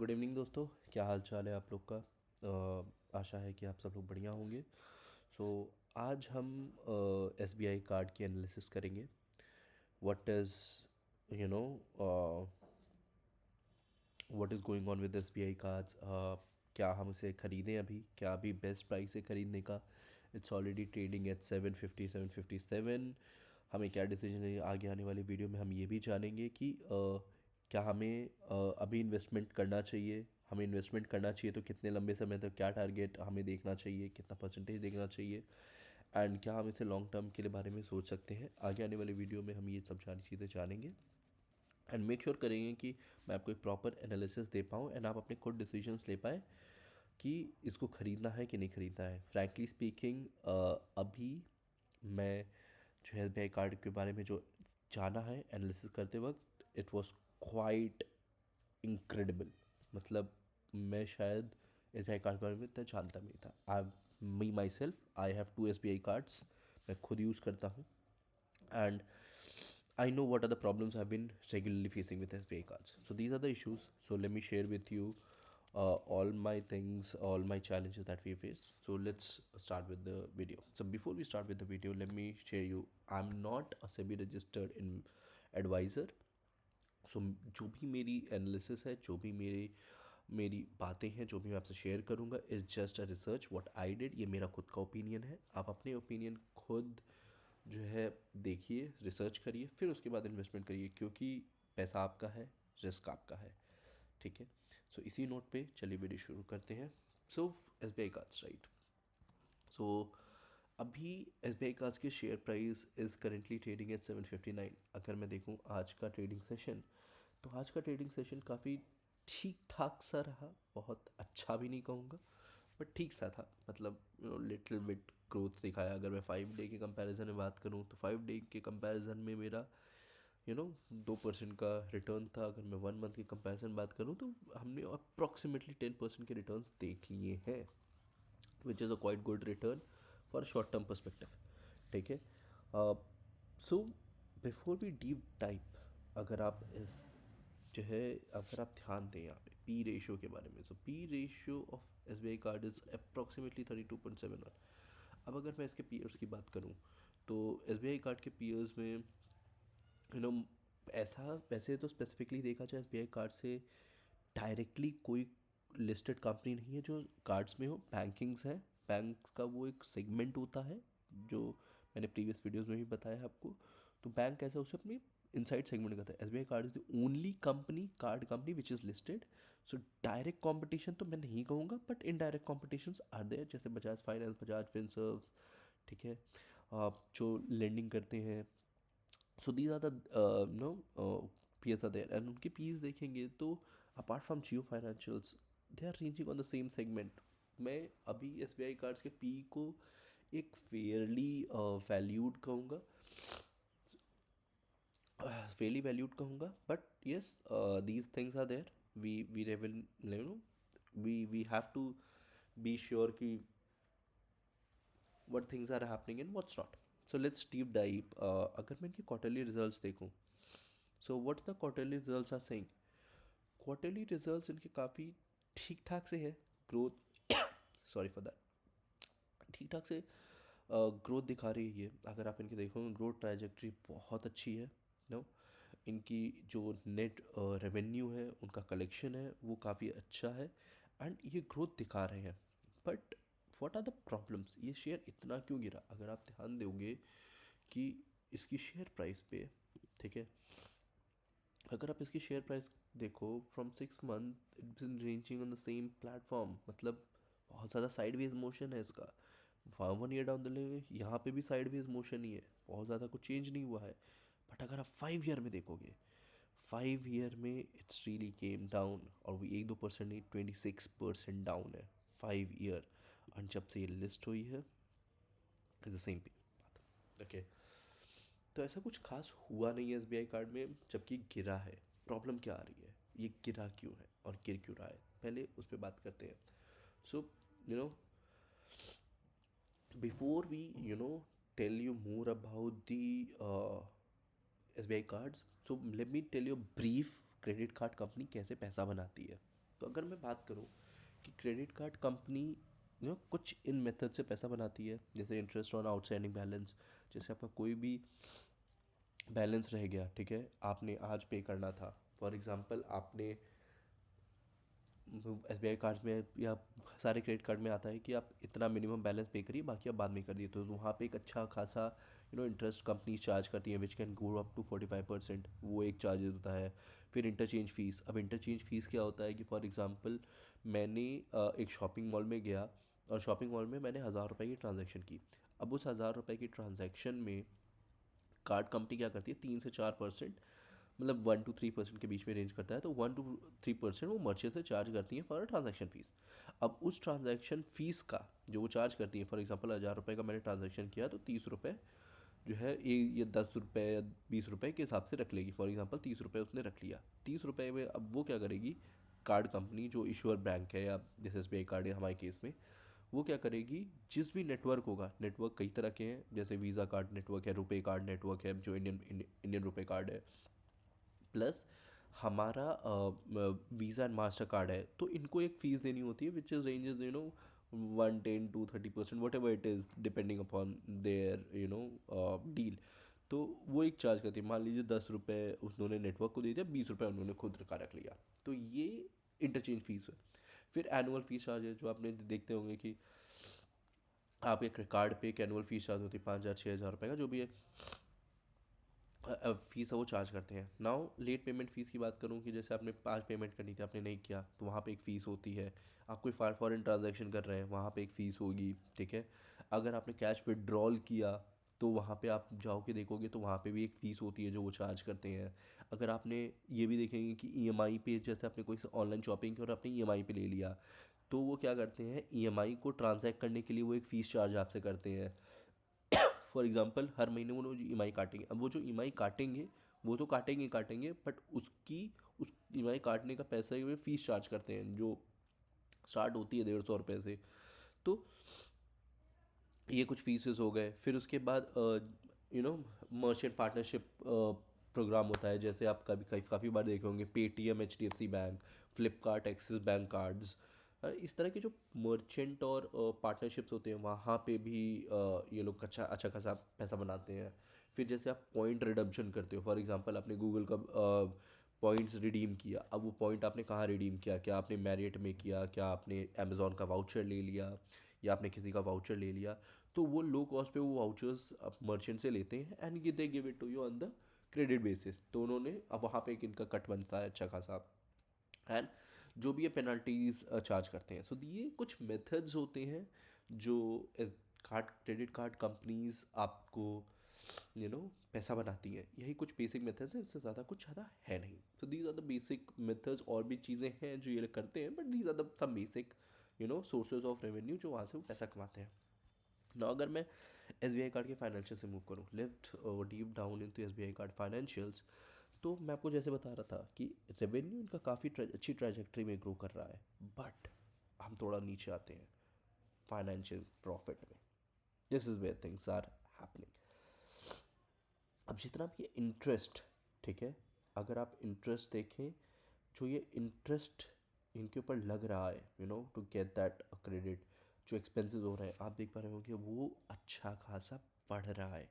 Good evening दोस्तों, क्या हाल चाल है आप लोग का। आशा है कि आप सब लोग बढ़िया होंगे। सो आज हम एस बी आई कार्ड की एनालिसिस करेंगे। What is you know what is going on with S B I cards. क्या हम उसे ख़रीदें अभी, क्या अभी बेस्ट प्राइस है ख़रीदने का। It's already trading at 750 757। हमें क्या डिसीजन है, आगे आने वाली वीडियो में हम ये भी जानेंगे कि क्या हमें अभी इन्वेस्टमेंट करना चाहिए। हमें इन्वेस्टमेंट करना चाहिए तो कितने लंबे समय तक, क्या टारगेट हमें देखना चाहिए, कितना परसेंटेज देखना चाहिए, एंड क्या हम इसे लॉन्ग टर्म के लिए बारे में सोच सकते हैं। आगे आने वाली वीडियो में हम ये सब सारी चीज़ें जानेंगे एंड मेक श्योर करेंगे कि मैं आपको एक प्रॉपर एनालिसिस दे पाऊँ एंड आप अपने खुद डिसीजंस ले पाए कि इसको ख़रीदना है कि नहीं ख़रीदना है। फ्रैंकली स्पीकिंग अभी मैं जो एस बी आई कार्ड के बारे में जो जाना है एनालिसिस करते वक्त, इट वॉज क्वाइट इनक्रेडिबल। मतलब मैं शायद एस बी आई कार्ड के बारे में इतना जानता नहीं था। I me myself I have 2 SBI cards. मैं खुद यूज़ करता हूँ and I know what are the problems I've been regularly facing with SBI cards. So these are the issues. So let me share with you all my things, all my challenges that we face. So let's start with the video. So before we start with the video, let me share you. I'm not a SEBI registered in advisor. सो जो भी मेरी analysis है, जो भी मेरी बातें हैं, जो भी मैं आपसे शेयर करूँगा, is just a research what I did. ये मेरा खुद का ओपिनियन है। आप अपने ओपिनियन खुद जो है देखिए, रिसर्च करिए, फिर उसके बाद इन्वेस्टमेंट करिए, क्योंकि पैसा आपका है, रिस्क आपका है। ठीक है। सो इसी नोट पे चलिए वीडियो शुरू करते हैं। So S B I cards, right. So अभी एस बी आई कार्ड्स की share price is currently trading at 759। अगर मैं देखूँ आज का ट्रेडिंग सेशन, तो आज का ट्रेडिंग सेशन काफ़ी ठीक ठाक सा रहा। बहुत अच्छा भी नहीं कहूँगा, बट ठीक सा था। मतलब लिटिल बिट ग्रोथ दिखाया। अगर मैं 5 डे के कंपैरिजन में बात करूँ तो 5 डे के कंपैरिजन में मेरा 2% का रिटर्न था। अगर मैं 1 मंथ के कंपैरिजन बात करूँ तो हमने अप्रॉक्सीमेटली 10% के रिटर्न्स देख लिए हैं, which is a quite good return for short term perspective. ठीक है। So before we deep type, अगर आप इस जो है, अगर आप ध्यान दें यहाँ पे पी रेशियो के बारे में, so P ratio of S B I card is approximately 32.71। अब अगर मैं इसके पीयर्स की बात करूँ तो एस बी आई कार्ड के पीयर्स में यू नो ऐसा, वैसे तो स्पेसिफिकली देखा जाए एस बी आई कार्ड से डायरेक्टली कोई लिस्टेड कंपनी नहीं है जो कार्ड्स में हो। बैंकिंग्स है, बैंक्स का वो एक सेगमेंट होता है जो मैंने प्रीवियस वीडियोस में भी बताया आपको। तो बैंक ऐसा उसे अपनी इनसाइड सेगमेंट करता है। S B I card is the only company, card company which is listed. So direct competition तो मैं नहीं कहूँगा, but indirect competitions are there, जैसे बजाज फाइनेंस, बजाज फिनसर्व्स। ठीक है। जो लेंडिंग करते हैं, so these are the PS are there, and उनके पीस देखेंगे तो apart from Jio financials, they are ranging on the same segment. मैं अभी एस बी आई कार्ड्स के पी को एक फेयरली वैल्यूड कहूँगा, but yes, these things are there. We will we have to be sure कि what things are happening and what's not. So let's deep dive. अगर मैं इनके quarterly results देखूँ, so what the quarterly results are saying. Quarterly results इनके काफ़ी ठीक ठाक से है। ग्रोथ सॉरी फॉर दैट, ठीक ठाक से ग्रोथ दिखा रही है। अगर आप इनके देखोगे, ग्रोथ ट्राजेक्ट्री बहुत अच्छी है। नो, इनकी जो नेट रेवेन्यू है, उनका कलेक्शन है, वो काफ़ी अच्छा है एंड ये ग्रोथ दिखा रहे हैं। But what are the problems, ये शेयर इतना क्यों गिरा। अगर आप ध्यान दोगे कि इसकी शेयर प्राइस पे, ठीक है, अगर आप इसकी शेयर प्राइस देखो, from 6 month it been ranging on the same platform. मतलब बहुत ज़्यादा साइडवेज मोशन है इसका। 1 ईयर डाउन द लाइन यहाँ पे भी साइडवेज मोशन ही है, बहुत ज़्यादा कुछ चेंज नहीं हुआ है। बट अगर आप 5 ईयर में देखोगे, 5 ईयर में इट्स रियली केम डाउन, और वो 1-2% नहीं, 26% डाउन है 5 ईयर। और जब से ये लिस्ट हुई है, इज द सेम बात। ओके। तो ऐसा कुछ खास हुआ नहीं है एस बी आई कार्ड में, जबकि गिरा है। प्रॉब्लम क्या आ रही है, ये गिरा क्यों है और गिर क्यों रहा है, पहले उस पर बात करते हैं। So you know before we tell you more about the S B I cards, so let me tell you brief credit card company कैसे पैसा बनाती है। तो अगर मैं बात करूँ कि क्रेडिट कार्ड कंपनी कुछ इन मेथड से पैसा बनाती है, जैसे इंटरेस्ट ऑन आउटस्टैंडिंग बैलेंस। जैसे आपका कोई भी बैलेंस रह गया, ठीक है, आपने आज पे करना था, फॉर एग्जांपल आपने SBI कार्ड में या सारे क्रेडिट कार्ड में आता है कि आप इतना मिनिमम बैलेंस पे करिए, बाकी आप बाद में कर दिए, तो वहाँ पे एक अच्छा खासा इंटरेस्ट कंपनी चार्ज करती है, which can go up to 45%। वो एक चार्जेस होता है। फिर इंटरचेंज फ़ीस। अब इंटरचेंज फ़ीस क्या होता है कि फॉर एग्जांपल मैंने एक शॉपिंग मॉल में गया और शॉपिंग मॉल में मैंने 1,000 रुपये की ट्रांजैक्शन की। अब उस 1,000 रुपये की ट्रांजैक्शन में कार्ड कंपनी क्या करती है, 3 से 4%, मतलब 1 to 3% के बीच में रेंज करता है, तो 1 to 3% वो मर्चेंट से चार्ज करती हैं फॉर ट्रांजैक्शन फ़ीस। अब उस ट्रांजैक्शन फ़ीस का जो वो चार्ज करती है, फॉर एग्जांपल 1,000 रुपये का मैंने ट्रांजैक्शन किया, तो 30 रुपये जो है ये 10 रुपये या 20 रुपये के हिसाब से रख लेगी। फॉर एग्जांपल 30 रुपये उसने रख लिया। 30 रुपये में अब वो क्या करेगी, कार्ड कंपनी जो इशूअर बैंक है, या जैसे SBI कार्ड है हमारे केस में, वो क्या करेगी, जिस भी नेटवर्क होगा, नेटवर्क कई तरह के हैं, जैसे वीज़ा कार्ड नेटवर्क है, रुपए कार्ड नेटवर्क है, जो इंडियन रुपए कार्ड है, प्लस हमारा वीज़ा एंड मास्टर कार्ड है, तो इनको एक फ़ीस देनी होती है which is ranges 110 to 30%, what ever it is, depending upon their deal. तो वो एक चार्ज करती है। मान लीजिए 10 रुपये उन्होंने नेटवर्क को दे दिया, 20 रुपये उन्होंने खुद का रख लिया, तो ये इंटरचेंज फ़ीस है। फिर एनुअल फ़ीस चार्ज है, जो आपने देखते होंगे कि आपके कार्ड पे एक एनुअल फ़ीस चार्ज होती है, 5,000 6,000 रुपये का जो भी है फ़ीस है, वो चार्ज करते हैं। नाउ लेट पेमेंट फ़ीस की बात करूँ कि जैसे आपने आज पेमेंट करनी थी, आपने नहीं किया, तो वहाँ पे एक फ़ीस होती है। आप कोई फॉरेन ट्रांजैक्शन कर रहे हैं, वहाँ पे एक फ़ीस होगी, ठीक है। अगर आपने कैश विड्रॉल किया, तो वहाँ पे आप जाओगे देखोगे, तो वहाँ पे भी एक फ़ीस होती है जो वो चार्ज करते हैं। अगर आपने ये भी देखेंगे कि EMI पे, जैसे आपने कोई ऑनलाइन शॉपिंग की और आपने EMI पे ले लिया, तो वो क्या करते हैं, EMI को ट्रांजैक्ट करने के लिए वो एक फ़ीस चार्ज आपसे करते हैं। फॉर एग्जांपल हर महीने वो जो EMI काटेंगे, अब वो जो EMI काटेंगे, वो तो काटेंगे काटेंगे, बट उस EMI काटने का पैसा वे फीस चार्ज करते हैं, जो स्टार्ट होती है 150 रुपये से। तो ये कुछ फीसेस हो गए। फिर उसके बाद मर्चेंट पार्टनरशिप प्रोग्राम होता है, जैसे आप कभी काफ़ी बार देखे होंगे, Paytm, HDFC bank, Flipkart, axis bank cards, इस तरह के जो मर्चेंट और पार्टनरशिप्स होते हैं, वहाँ पे भी ये लोग अच्छा अच्छा खासा पैसा बनाते हैं। फिर जैसे आप पॉइंट रिडम्पशन करते हो, फॉर एग्जांपल आपने गूगल का पॉइंट्स रिडीम किया, अब वो पॉइंट आपने कहाँ रिडीम किया, क्या आपने मैरियट में किया, क्या आपने अमेज़ॉन का वाउचर ले लिया, या आपने किसी का वाउचर ले लिया, तो वो लो कॉस्ट पे वो वाउचर्स अब मर्चेंट से लेते हैं and they give it to you on the credit basis. तो उन्होंने अब वहाँ पे एक इनका कट बनता है अच्छा खासा, एंड जो भी ये पेनल्टीज चार्ज करते हैं। सो ये कुछ मेथड्स होते हैं जो कार्ड क्रेडिट कार्ड कंपनीज आपको पैसा बनाती हैं। यही कुछ बेसिक मेथड्स हैं, इससे ज़्यादा है नहीं। So these are the basic methods. और भी चीज़ें हैं जो ये लोग करते हैं, but these are the some basic sources of revenue जो वहाँ से वो पैसा कमाते हैं ना। अगर मैं SBI कार्ड के फाइनेंशियल से मूव करूँ, left deep down into SBI card financials, तो मैं आपको जैसे बता रहा था कि रेवेन्यू इनका काफ़ी अच्छी ट्रैजेक्टरी में ग्रो कर रहा है, बट हम थोड़ा नीचे आते हैं फाइनेंशियल प्रॉफिट में। This is where things are happening. अब जितना भी ये इंटरेस्ट, ठीक है, अगर आप इंटरेस्ट देखें, जो ये इंटरेस्ट इनके ऊपर लग रहा है टू गेट दैट क्रेडिट, जो एक्सपेंसेस हो रहे हैं, आप देख पा रहे हो कि वो अच्छा खासा बढ़ रहा है।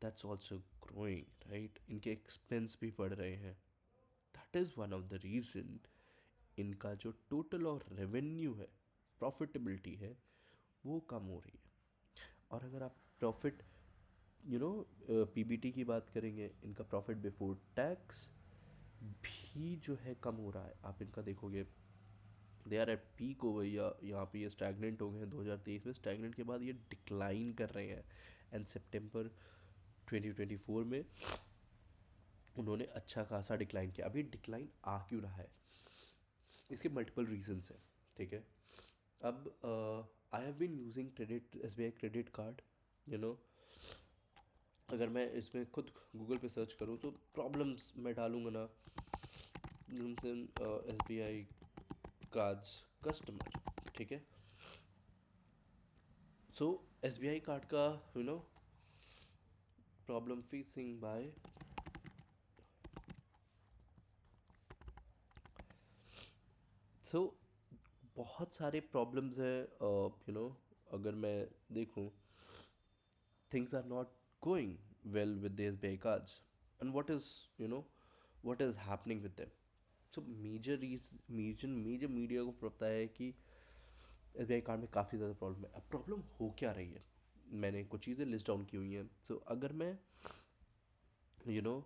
That's also growing, right. इनके एक्सपेंस भी बढ़ रहे हैं। That is one of the reason इनका जो टोटल और रेवेन्यू है, प्रॉफिटेबिलिटी है, वो कम हो रही है। और अगर आप प्रॉफिट PBT की बात करेंगे, इनका प्रॉफिट बिफोर टैक्स भी जो है कम हो रहा है। आप इनका देखोगे, दे आर एट पीक हो गई, या यहाँ पे ये स्टैगनेंट हो गए हैं 2023 में। स्टैगनेंट के बाद ये डिक्लाइन कर रहे हैं, एंड सितंबर 2024 में उन्होंने अच्छा खासा डिक्लाइन किया। अभी डिक्लाइन आ क्यों रहा है, इसके मल्टीपल रीजंस हैं, ठीक है। अब I have been using credit SBI credit card, you know अगर मैं इसमें खुद गूगल पे सर्च करूँ तो प्रॉब्लम्स मैं डालूँगा ना, SBI कार्ड्स कस्टमर, ठीक है। सो SBI कार्ड का प्रॉब्लम फेसिंग बाय सो बहुत सारे प्रॉब्लम्स हैं, अगर मैं देखूं, things are not going well with the SBI cards, and what is happening with them. So major media को पता है कि SBI कार्ड में काफ़ी ज़्यादा प्रॉब्लम है. अब प्रॉब्लम हो क्या रही है, मैंने कुछ चीज़ें लिस्ट डाउन की हुई हैं. सो अगर मैं यू नो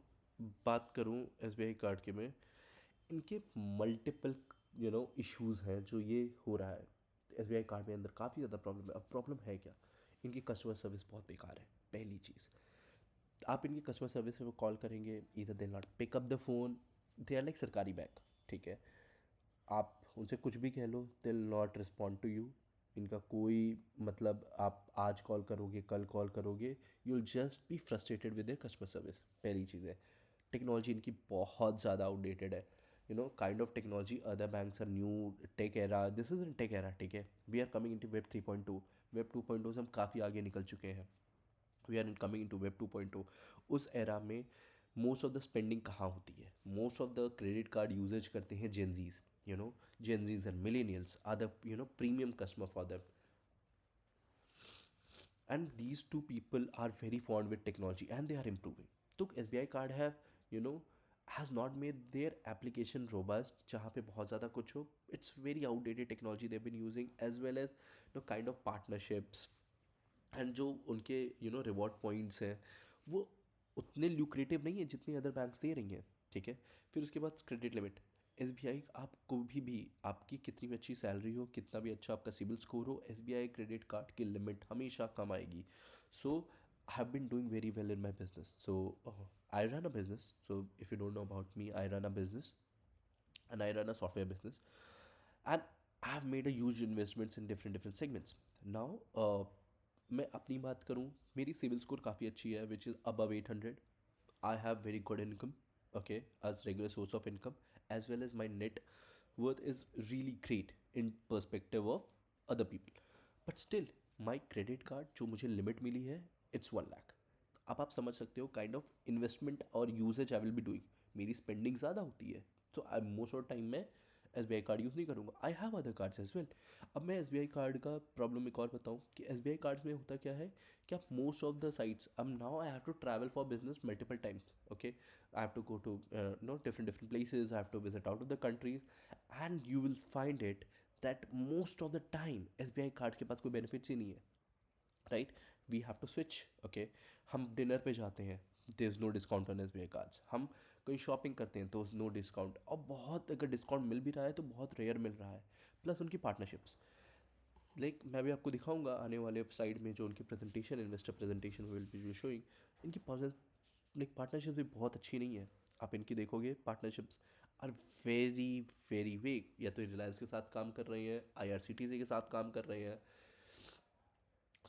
बात करूं SBI कार्ड के में, इनके मल्टीपल इश्यूज हैं जो ये हो रहा है. SBI कार्ड में अंदर काफ़ी ज़्यादा प्रॉब्लम है. अब प्रॉब्लम है क्या, इनकी कस्टमर सर्विस बहुत बेकार है. पहली चीज़, आप इनकी कस्टमर सर्विस में कॉल करेंगे, इधर they not pick up the phone. They are like सरकारी बैंक, ठीक है. आप उनसे कुछ भी कह लो, they will not respond to you. इनका कोई मतलब, आप आज कॉल करोगे, कल कॉल करोगे, you will just be frustrated with the customer service. पहली चीज़ है. टेक्नोलॉजी इनकी बहुत ज़्यादा आउटडेटेड है. Kind of technology, other banks are new tech era, this is in tech era, ठीक है. We are coming into web 3.2. Web 2.0 से हम काफ़ी आगे निकल चुके हैं. We are in coming into web 2.2. उस एरा में मोस्ट ऑफ द स्पेंडिंग कहाँ होती है, most of the credit card usage करते हैं Gen Zs. Gen Zs and millennials are the premium customer for them. And these two people are very fond with technology and they are improving. So SBI card have you know has not made their application robust जहाँ पे बहुत ज़्यादा कुछ हो. It's very outdated technology they've been using, as well as kind of partnerships. And जो उनके reward points हैं, वो उतने ल्यूक्रेटिव नहीं है जितनी अदर बैंक्स दे रही हैं, ठीक है. फिर उसके बाद क्रेडिट लिमिट. SBI आपको भी आपकी कितनी भी अच्छी सैलरी हो, कितना भी अच्छा आपका सिबिल स्कोर हो, SBI क्रेडिट कार्ड की लिमिट हमेशा कम आएगी. So I have been doing very well in my business. So I run a business. So if you don't know about me, I run a business and I run a software business, and I have made a huge investments in different segments. Now, मैं अपनी बात करूँ, मेरी civil score काफ़ी अच्छी है, which is above 800. I have very good income, okay, as regular source of income, as well as my net worth is really great in perspective of other people. But still, my credit card जो मुझे limit मिली है, it's 1 lakh. अब आप समझ सकते हो kind of investment और usage I will be doing. मेरी स्पेंडिंग ज़्यादा होती है, तो आई मोस्ट ऑफ टाइम मैं SBI कार्ड यूज़ नहीं करूँगा. I have other cards as well. अब मैं SBI कार्ड का प्रॉब्लम एक और बताऊँ कि SBI कार्ड्स में होता क्या है कि आप मोस्ट ऑफ द साइट्स, अब now I have to travel for business multiple times, okay. I have to go to different places. I have to visit out of the countries, and you will find it that most of the time SBI card के पास कोई benefits ही नहीं है, right. We have to switch, okay. हम dinner पे जाते हैं, there is no discount on SBI cards. हम कहीं शॉपिंग करते हैं तो नो डिस्काउंट, और बहुत अगर डिस्काउंट मिल भी रहा है तो बहुत रेयर मिल रहा है. प्लस उनकी पार्टनरशिप्स, लाइक मैं भी आपको दिखाऊंगा आने वाले स्लाइड में, जो उनकी presentation, investor presentation will be showing. इनकी लाइक पार्टनरशिप्स भी बहुत अच्छी नहीं है. आप इनकी देखोगे, partnerships are very very vague. या तो रिलायंस के साथ काम कर रहे हैं, IRCTC के साथ काम कर रहे हैं.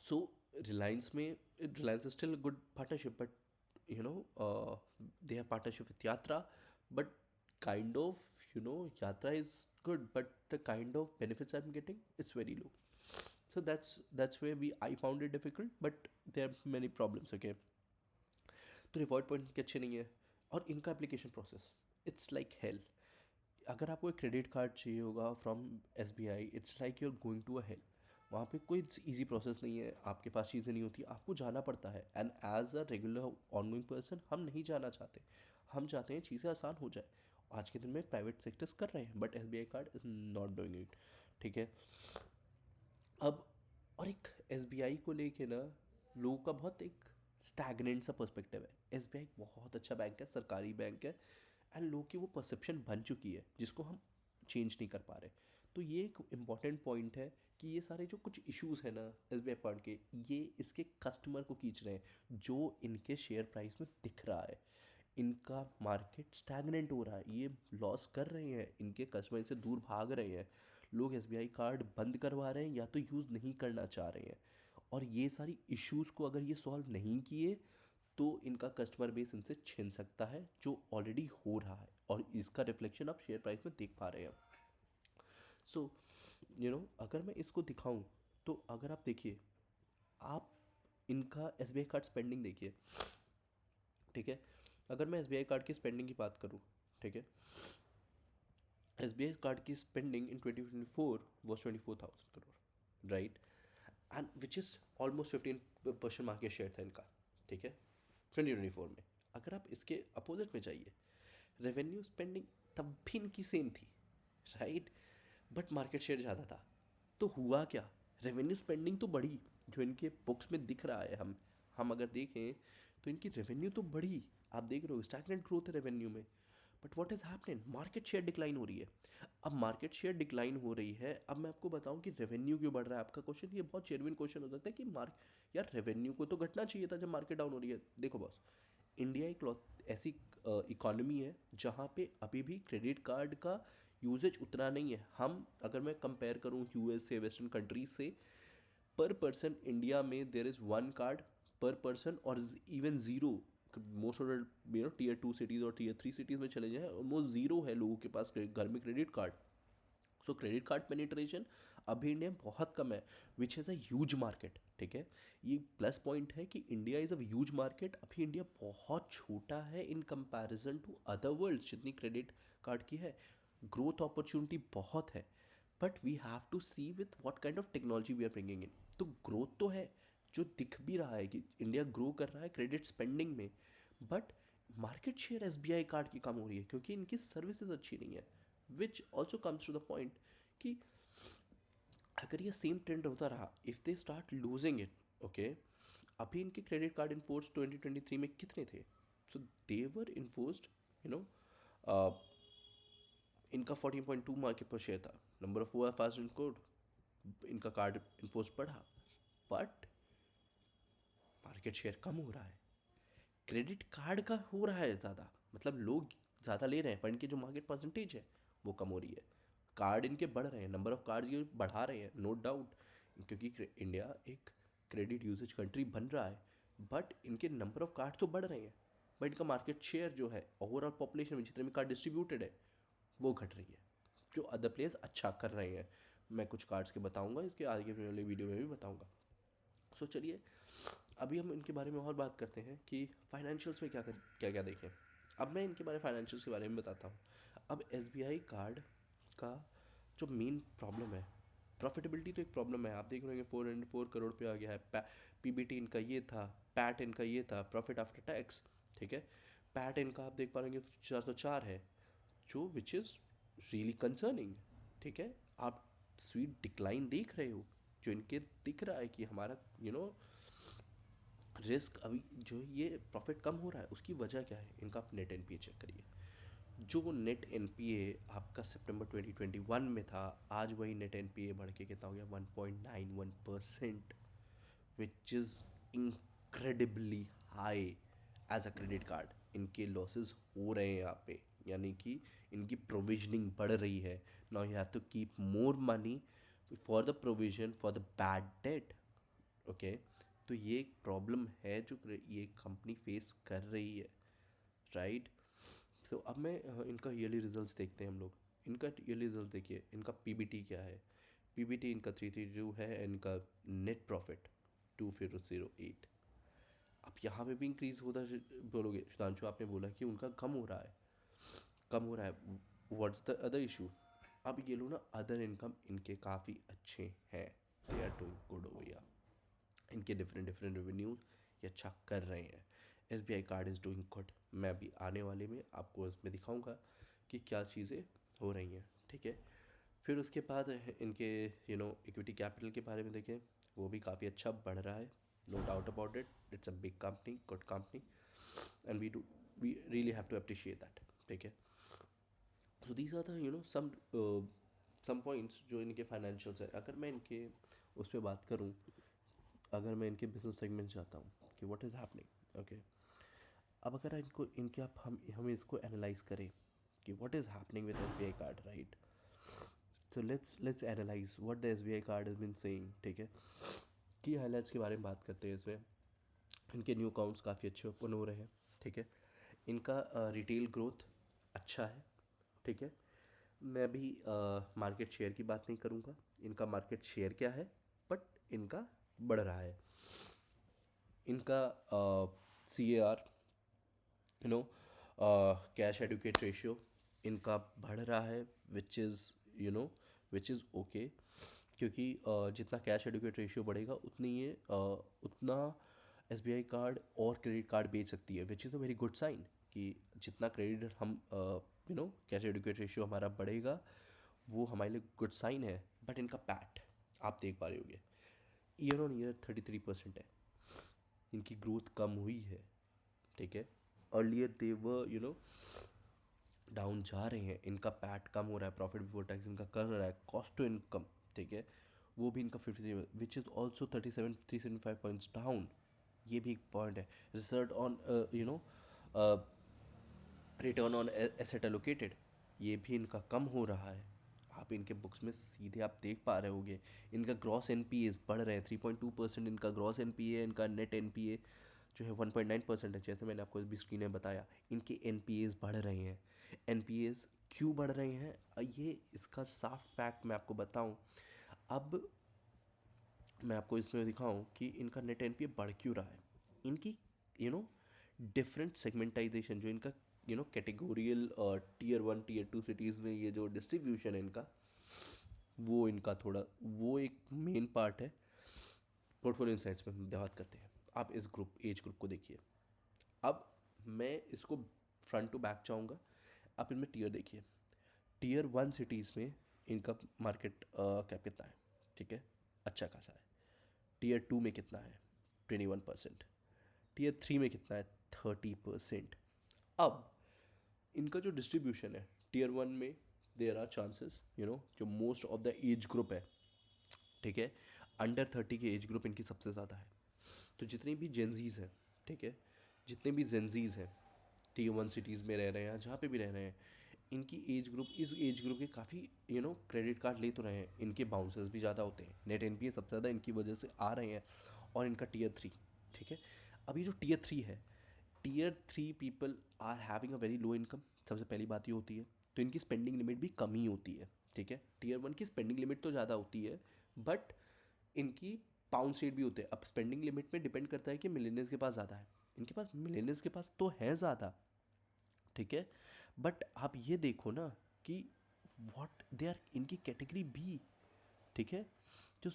So Reliance is still good partnership, but they have partnership with Yatra, but kind of, Yatra is good, but the kind of benefits I'm getting, it's very low. So that's where I found it difficult, but there are many problems, okay. तो reward point के अच्छे नहीं है, और इनका application process, it's like hell. अगर आपको एक क्रेडिट कार्ड चाहिए होगा from SBI, it's like you are going to a hell. वहाँ पे कोई ईजी प्रोसेस नहीं है, आपके पास चीज़ें नहीं होती, आपको जाना पड़ता है. And as a regular ongoing person, हम नहीं जाना चाहते. हम चाहते हैं चीज़ें आसान हो जाए. आज के दिन में प्राइवेट सेक्टर्स कर रहे हैं, but SBI card is not doing it, ठीक है. अब और एक SBI को लेके ना, लोगों का बहुत एक स्टैगनेंट सा पर्सपेक्टिव है. SBI एक बहुत अच्छा बैंक है, सरकारी बैंक है, एंड लोगों की वो परसेप्शन बन चुकी है जिसको हम चेंज नहीं कर पा रहे. तो ये एक इम्पॉर्टेंट पॉइंट है कि ये सारे जो कुछ इश्यूज़ हैं ना SBI पॉइंट के, ये इसके कस्टमर को खींच रहे हैं, जो इनके शेयर प्राइस में दिख रहा है. इनका मार्केट स्टैगनेंट हो रहा है, ये लॉस कर रहे हैं, इनके कस्टमर इनसे दूर भाग रहे हैं. लोग SBI कार्ड बंद करवा रहे हैं या तो यूज़ नहीं करना चाह रहे हैं. और ये सारी इश्यूज़ को अगर ये सॉल्व नहीं किए, तो इनका कस्टमर बेस इनसे छिन सकता है, जो ऑलरेडी हो रहा है, और इसका रिफ्लेक्शन आप शेयर प्राइस में देख पा रहे हैं. सो अगर मैं इसको दिखाऊं, तो अगर आप देखिए, आप इनका SBI कार्ड स्पेंडिंग देखिए, ठीक है. अगर मैं SBI कार्ड की स्पेंडिंग की बात करूं, ठीक है, एस बी आई कार्ड की spending in 2024 was 24,000 crore, right, and which is almost 15% market share था इनका, ठीक है, 2024 में। अगर आप इसके अपोजिट में जाइए, रेवेन्यू स्पेंडिंग तब भी इनकी सेम थी, राइट, बट मार्केट शेयर ज़्यादा था। तो हुआ क्या, रेवेन्यू स्पेंडिंग तो बढ़ी, जो इनके बुक्स में दिख रहा है, हम अगर देखें तो इनकी रेवेन्यू तो बढ़ी, आप देख रहे हो स्टैग्नेंट ग्रोथ है रेवेन्यू में, but what is happening, market share decline हो रही है। अब मार्केट शेयर डिक्लाइन हो रही है, अब मैं आपको बताऊं कि रेवेन्यू क्यों बढ़ रहा है। आपका क्वेश्चन ये बहुत जेन्युइन क्वेश्चन हो सकता है कि मार्क यार रेवेन्यू को तो घटना चाहिए था जब मार्केट डाउन हो रही है। देखो बॉस, इंडिया एक ऐसी इकोनॉमी है जहाँ पे अभी भी क्रेडिट कार्ड का यूजेज उतना नहीं है। हम अगर मैं कंपेयर करूँ यूएस से, वेस्टर्न कंट्रीज से, पर पर्सन इंडिया में there is one card per person, और even zero most of tier 2 cities और टीयर 3 सिटीज़ में चले जाएँ, ऑलमोस्ट ज़ीरो है लोगों के पास घर में credit card. So credit card penetration अभी इंडिया में बहुत कम है, which is a huge market, ठीक है। ये प्लस पॉइंट है कि India is a huge market, अभी इंडिया बहुत छोटा है in comparison to other world जितनी क्रेडिट कार्ड की है। ग्रोथ अपॉर्चुनिटी बहुत है, but we have to see with what kind of technology we are bringing in. तो ग्रोथ तो है, जो दिख भी रहा है कि इंडिया ग्रो कर रहा है क्रेडिट स्पेंडिंग में, but market share SBI card की कम हो रही है क्योंकि इनकी सर्विसेज अच्छी नहीं है, which also comes to the point कि अगर ये सेम ट्रेंड होता रहा, if they start losing it, okay, अभी इनके क्रेडिट कार्ड इन्फोर्स 2023 में कितने थे, so they were in forced, you know, इनका 14.2 मार्केट पर शेयर था, नंबर ऑफ हुआ फास्ट कोड, इनका कार्ड इन्फोर्स बढ़ा, बट मार्केट शेयर कम हो रहा है, क्रेडिट कार्ड का हो रहा है ज़्यादा, मतलब लोग ज़्यादा ले रहे हैं पर इनकी जो मार्केट परसेंटेज है वो कम हो रही है। कार्ड इनके बढ़ रहे हैं, नंबर ऑफ कार्ड ये बढ़ा रहे हैं, नो डाउट, क्योंकि इंडिया एक क्रेडिट यूजेज कंट्री बन रहा है, बट इनके नंबर ऑफ कार्ड तो बढ़ रहे हैं, बट इनका मार्केट शेयर जो है ओवरऑल पॉपुलेशन में जितने भी कार्ड डिस्ट्रीब्यूटेड है वो घट रही है, जो अदर प्लेयर्स अच्छा कर रहे हैं। मैं कुछ कार्ड्स के बताऊंगा, इसके आगे वाले वीडियो में भी बताऊंगा। सो चलिए अभी हम इनके बारे में और बात करते हैं कि फाइनेंशियल्स में क्या क्या देखें। अब मैं इनके बारे फाइनेंशियल्स के बारे में बताता हूँ। अब एसबीआई कार्ड का जो मेन प्रॉब्लम है, प्रॉफिटेबिलिटी तो एक प्रॉब्लम है, आप देख रहे हैं 404 करोड़ पे आ गया है, पीबीटी इनका ये था, पैट इनका ये था, प्रॉफिट आफ्टर टैक्स, ठीक है, पैट इनका आप देख पा रहे हैं 404 है, जो विच इज़ रियली कंसर्निंग, ठीक है। आप स्वीट डिक्लाइन देख रहे हो, जो इनके दिख रहा है कि हमारा रिस्क अभी जो ये प्रॉफिट कम हो रहा है उसकी वजह क्या है, इनका आप नेट एनपीए चेक करिए। जो नेट एनपीए आपका सितंबर 2021 में था, आज वही नेट एनपीए बढ़ के कितना हो गया, 1.91%, which is incredibly high as a credit card. इनके लॉसेस हो रहे हैं यहाँ पे, यानी कि इनकी प्रोविजनिंग बढ़ रही है। Now you have to keep more money for the provision for the bad debt, okay. तो ये एक प्रॉब्लम है जो ये कंपनी फेस कर रही है, राइट। सो अब मैं इनका ईयरली रिजल्ट्स देखते हैं हम लोग। इनका ईयरली रिजल्ट देखिए, इनका पीबीटी क्या है, पीबीटी इनका 332 है, इनका नेट प्रॉफिट 2008। अब यहाँ पे भी इंक्रीज होता बोलोगे सुधांशु, आपने बोला कि उनका कम हो रहा है, कम हो रहा है, व्हाट्स द अदर इशू। अब ये लोग ना अदर इनकम इनके काफ़ी अच्छे हैं, they are doing good over year, इनके डिफरेंट डिफरेंट रेवेन्यूज ये अच्छा कर रहे हैं। S B I card is doing good. मैं अभी आने वाले में आपको इसमें दिखाऊंगा कि क्या चीज़ें हो रही हैं, ठीक है। फिर उसके बाद इनके इक्विटी कैपिटल के बारे में देखें, वो भी काफ़ी अच्छा बढ़ रहा है, no doubt about it, it's a big company, good company, and we really have to appreciate that, ठीक है। So these are the some points जो इनके फाइनेंशियल्स हैं। अगर मैं इनके उस पर बात करूँ, अगर मैं इनके बिजनेस सेगमेंट जाता हूँ कि व्हाट इज़ हैपनिंग, ओके। अब अगर इनको इनके आप हम इसको एनालाइज करें कि what is happening with SBI card, right. So let's analyse what the SBI card has been saying, ठीक है। की हाईलाइट्स के बारे में बात करते हैं इसमें। इनके न्यू अकाउंट्स काफ़ी अच्छे ओपन हो रहे हैं, ठीक है। इनका रिटेल ग्रोथ अच्छा है, ठीक है। मैं अभी मार्केट शेयर की बात नहीं करूँगा, इनका मार्केट शेयर क्या है, बट इनका बढ़ रहा है। इनका C A R, you know, cash adequate ratio, इनका बढ़ रहा है, which is which is okay, क्योंकि जितना कैश एडुकेट रेशियो बढ़ेगा उतनी ये उतना एसबीआई कार्ड और क्रेडिट कार्ड बेच सकती है, which is a very good sign कि जितना क्रेडिट हम कैश एडुकेट रेशियो हमारा बढ़ेगा वो हमारे लिए गुड साइन है। बट इनका पैट आप देख पा रहे होंगे ईयर ऑन ईयर 33% है, इनकी ग्रोथ कम हुई है, ठीक है। अर्लियर दे वर डाउन जा रहे हैं, इनका पैट कम हो रहा है, प्रॉफिट बिफोर टैक्स इनका कम हो रहा है, कॉस्ट टू इनकम, ठीक है, वो भी इनका 53 which is also 375 points down. ये भी एक पॉइंट है। Result on return on asset allocated, ये भी इनका कम हो रहा है। आप इनके बुक्स में सीधे आप देख पा रहे होगे इनका ग्रॉस एनपीएस बढ़ रहे हैं, 3.2% इनका ग्रॉस एनपीए, इनका नेट एनपीए जो है 1.9% है। जैसे मैंने आपको इस भी स्क्रीन में बताया, इनके एनपीएस बढ़ रहे हैं। एनपीएस क्यों बढ़ रहे हैं, ये इसका साफ फैक्ट मैं आपको बताऊं। अब मैं आपको इसमें दिखाऊं कि इनका नेट एनपीए बढ़ क्यों रहा है। इनकी यू नो डिफरेंट सेगमेंटाइजेशन जो इनका कैटेगोरियल टीयर 1 टीयर 2 सिटीज़ में ये जो डिस्ट्रीब्यूशन है इनका, वो इनका थोड़ा वो एक मेन पार्ट है। पोर्टफोलियो इंसाइट्स में हम बात करते हैं। आप इस एज ग्रुप को देखिए। अब मैं इसको फ्रंट टू बैक चाहूँगा। आप इनमें टीयर देखिए। टीयर 1 सिटीज़ में इनका मार्केट कैप कितना है, ठीक है, अच्छा खासा है। टीयर 2 में कितना है, 21%। टीयर 3 में कितना है, 30%। अब इनका जो डिस्ट्रीब्यूशन है, टीयर 1 में देर आर चांसेस जो most of the age group है, ठीक है, अंडर 30 के एज ग्रुप इनकी सबसे ज़्यादा है। तो जितनी भी जेंजीज हैं, ठीक है, जितने भी जेंजीज हैं टीयर 1 सिटीज़ में रह रहे हैं या जहाँ पे भी रह रहे हैं, इनकी एज ग्रुप इस एज ग्रुप के काफ़ी क्रेडिट कार्ड ले तो रहे हैं, इनके बाउंसर्स भी ज़्यादा होते हैं, नेट एनपीए सबसे ज़्यादा इनकी वजह से आ रहे हैं। और इनका टीयर 3, ठीक है। अभी जो टीयर 3 है, tier 3 people are having a very low income, सबसे पहली बात ये होती है। तो इनकी स्पेंडिंग लिमिट भी कम ही होती है, ठीक है। टीयर 1 की स्पेंडिंग लिमिट तो ज़्यादा होती है, बट इनकी पाउंड स्टेट भी होते हैं। अब स्पेंडिंग लिमिट में डिपेंड करता है कि मिलेनियर्स के पास ज़्यादा है, इनके पास मिलेनियर्स के पास तो है ज़्यादा, ठीक है। बट आप ये देखो ना कि व्हाट दे आर इनकी कैटेगरी बी, ठीक है, जो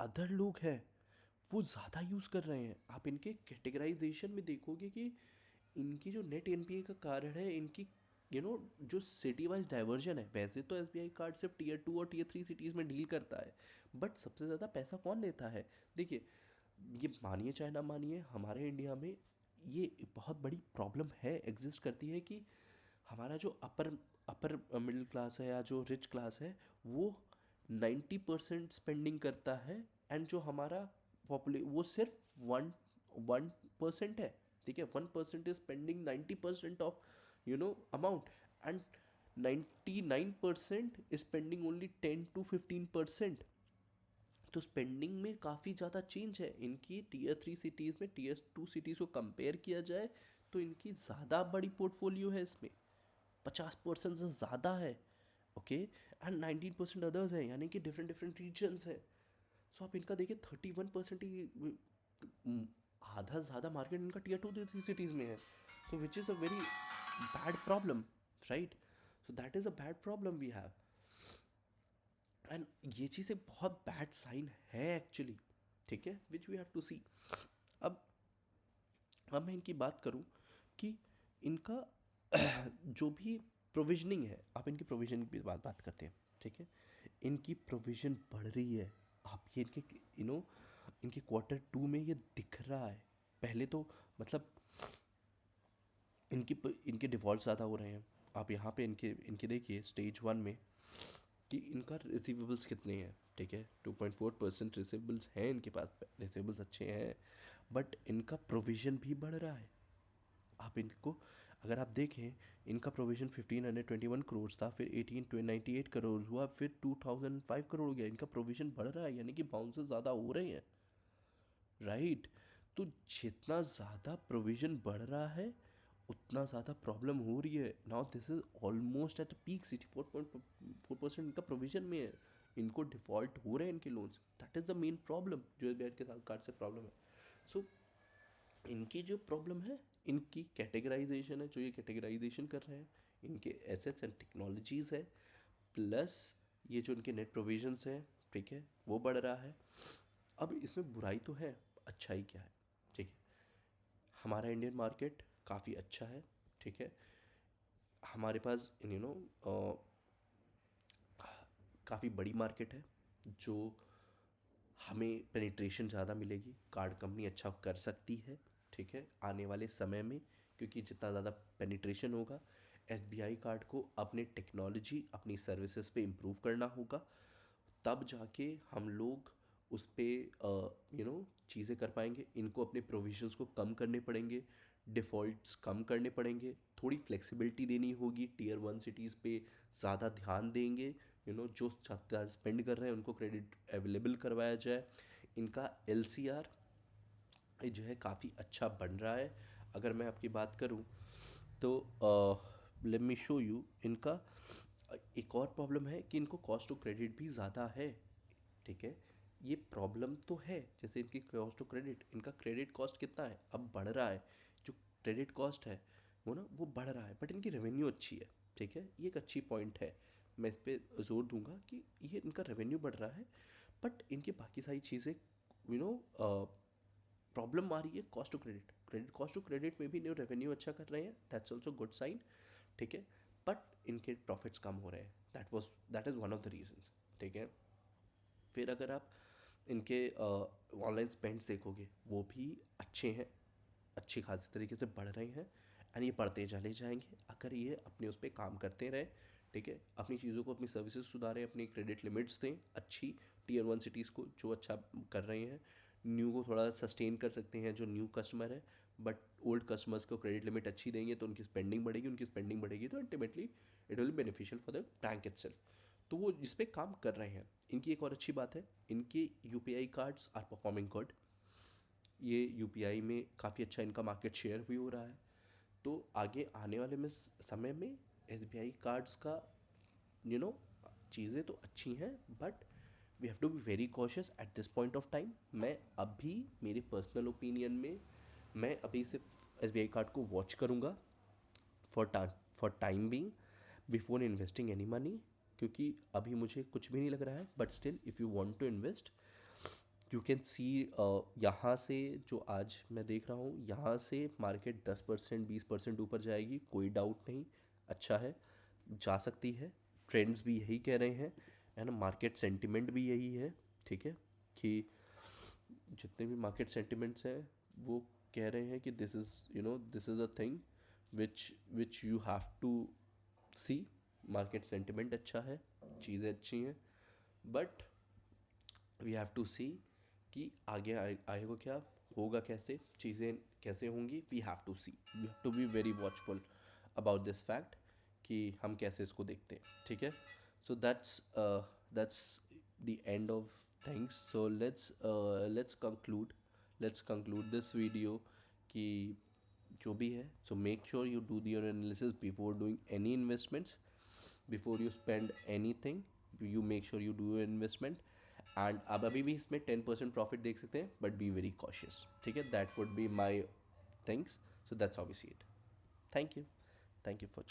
अदर लोग हैं वो ज़्यादा यूज़ कर रहे हैं। आप इनके कैटेगराइजेशन में देखोगे कि इनकी जो नेट एनपीए का कारण है, इनकी जो सिटी वाइज डाइवर्जन है। वैसे तो एसबीआई कार्ड सिर्फ टीयर 2 और टीयर 3 सिटीज़ में डील करता है, बट सबसे ज़्यादा पैसा कौन देता है। देखिए, ये मानिए चाहे ना मानिए, हमारे इंडिया में ये बहुत बड़ी प्रॉब्लम है, एग्जिस्ट करती है कि हमारा जो अपर अपर मिडिल क्लास है या जो रिच क्लास है, वो 90% स्पेंडिंग करता है। एंड जो हमारा वो सिर्फ 1% है, ठीक है। 1% is spending 90% of amount, and 99% is spending only 10 to 15%। तो स्पेंडिंग में काफ़ी ज़्यादा चेंज है इनकी। टीयर 3 सिटीज़ में टीयर 2 सिटीज़ को कंपेयर किया जाए तो इनकी ज़्यादा बड़ी पोर्टफोलियो है, इसमें 50% से ज़्यादा है, ओके। एंड 19% अदर्स हैं, यानी कि डिफरेंट डिफरेंट रीजन्स हैं। सो आप इनका देखिए 31% ही आधा ज़्यादा मार्केट इनका टीयर 2 सिटीज़ में है। So which is a very bad problem, right. So that is a bad problem we have, and ये चीज़ एक बहुत बैड साइन है एक्चुअली, ठीक है, विच वी हैव टू सी। अब अब मैं इनकी बात करूं कि इनका जो भी प्रोविजनिंग है, आप इनकी प्रोविजन की बात करते हैं, ठीक है। इनकी प्रोविजन बढ़ रही है। आप ये इनके इनके क्वार्टर 2 में ये दिख रहा है। पहले तो मतलब इनके डिफ़ॉल्ट ज़्यादा हो रहे हैं। आप यहाँ पे इनके इनके देखिए स्टेज 1 में कि इनका रिसीवेबल्स कितने हैं, ठीक है। 2.4% रिसीवेबल्स हैं इनके पास, रिसीवेबल्स अच्छे हैं, बट इनका प्रोविज़न भी बढ़ रहा है। आप इनको अगर आप देखें, इनका प्रोविज़न 1521 करोड़ था, फिर 1898 करोड़ हुआ, फिर 2005 करोड़ हो गया। इनका प्रोविज़न बढ़ रहा है, यानी कि बाउंसेस ज़्यादा हो रहे हैं, राइट। तो जितना ज़्यादा प्रोविज़न बढ़ रहा है उतना ज़्यादा प्रॉब्लम हो रही है। Now this is almost at peak, 64.4% इनका प्रोविज़न में है। इनको डिफ़ॉल्ट हो रहे हैं इनके loans, that is the main problem जो एसबीआई के साथ कार्ड से प्रॉब्लम है। सो इनकी जो प्रॉब्लम है, इनकी कैटेगराइजेशन है, जो ये कैटेगराइजेशन कर रहे हैं, इनके एसेट्स एंड टेक्नोलॉजीज़ है, प्लस ये जो इनके नेट प्रोविजंस हैं, ठीक है, वो बढ़ रहा है। अब इसमें बुराई तो है, अच्छाई क्या है, ठीक है। हमारा इंडियन मार्केट काफ़ी अच्छा है, ठीक है। हमारे पास काफ़ी बड़ी मार्केट है, जो हमें पेनिट्रेशन ज़्यादा मिलेगी, कार्ड कंपनी अच्छा कर सकती है, ठीक है, आने वाले समय में। क्योंकि जितना ज़्यादा पेनिट्रेशन होगा, एसबीआई कार्ड को अपने टेक्नोलॉजी, अपनी सर्विसेज पे इम्प्रूव करना होगा, तब जाके हम लोग उस पर चीज़ें कर पाएंगे। इनको अपने प्रोविजंस को कम करने पड़ेंगे, डिफ़ॉल्ट्स कम करने पड़ेंगे, थोड़ी फ्लेक्सिबिलिटी देनी होगी, टीयर वन सिटीज़ पे ज़्यादा ध्यान देंगे, जो ज़्यादा स्पेंड कर रहे हैं उनको क्रेडिट अवेलेबल करवाया जाए। इनका एलसीआर जो है काफ़ी अच्छा बन रहा है। अगर मैं आपकी बात करूं तो लेट मी शो यू इनका एक और प्रॉब्लम है कि इनको कॉस्ट ऑफ क्रेडिट भी ज़्यादा है, ठीक है। ये प्रॉब्लम तो है, जैसे इनकी कॉस्ट ऑफ क्रेडिट, इनका क्रेडिट कॉस्ट कितना है, अब बढ़ रहा है। जो क्रेडिट कॉस्ट है वो बढ़ रहा है, बट इनकी रेवेन्यू अच्छी है, ठीक है। ये एक अच्छी पॉइंट है, मैं इस पर जोर दूंगा कि ये इनका रेवेन्यू बढ़ रहा है, बट इनकी बाकी सारी चीज़ें यू नो प्रॉब्लम आ रही है। Cost to credit, cost to credit में भी न्यू रेवेन्यू अच्छा कर रहे हैं, दैट्स ऑल्सो गुड साइन, ठीक है। बट इनके प्रॉफिट्स कम हो रहे हैं, that is one of the reason, ठीक है। फिर अगर आप इनके ऑनलाइन स्पेंड्स देखोगे, वो भी अच्छे हैं, अच्छी खासी तरीके से बढ़ रहे हैं, एंड ये बढ़ते चले जाएंगे अगर ये अपने उस पर काम करते रहे, ठीक है। अपनी चीज़ों को, अपनी सर्विसेज सुधारें, अपनी क्रेडिट लिमिट्स दें अच्छी, टीयर वन सिटीज़ को जो अच्छा कर रहे हैं, न्यू को थोड़ा सस्टेन कर सकते हैं जो न्यू कस्टमर है, बट ओल्ड कस्टमर्स को क्रेडिट लिमिट अच्छी देंगे तो उनकी स्पेंडिंग बढ़ेगी, उनकी स्पेंडिंग बढ़ेगी तो ultimately it will be beneficial for the bank itself. तो वो जिस पे काम कर रहे हैं। इनकी एक और अच्छी बात है, इनके UPI cards are performing good. ये यूपीआई में काफ़ी अच्छा इनका मार्केट शेयर भी हो रहा है। तो आगे आने वाले में समय में एसबीआई कार्ड्स का यू नो चीज़ें तो अच्छी हैं, but we have to be very cautious at this point of time. मैं अभी मेरे पर्सनल ओपिनियन में मैं अभी सिर्फ एसबीआई कार्ड को वॉच करूँगा for for time being before investing any money, क्योंकि अभी मुझे कुछ भी नहीं लग रहा है। But still if you want to invest, you can see, यहाँ से जो आज मैं देख रहा हूँ, यहाँ से मार्केट 10% 20% ऊपर जाएगी, कोई डाउट नहीं, अच्छा है, जा सकती है। ट्रेंड्स भी यही कह रहे हैं, एंड मार्केट सेंटिमेंट भी यही है, ठीक है, कि जितने भी मार्केट सेंटिमेंट्स हैं वो कह रहे हैं कि this is a thing which you have to see. Market sentiment अच्छा है, चीज़ें अच्छी हैं, but we have to see कि आगे आएगा क्या, होगा कैसे, चीज़ें कैसे होंगी। We have to see, we have to be very watchful about this fact कि हम कैसे इसको देखते हैं, ठीक है। So that's the end of things. So let's conclude this video कि जो भी है, so make sure you do your analysis before doing any investments, before you spend any thing, you make sure you do investment. And आप अभी भी इसमें 10% profit देख सकते हैं, बट बी वेरी कॉशियस, ठीक है। That would be my things. So that's how we see it. Thank you for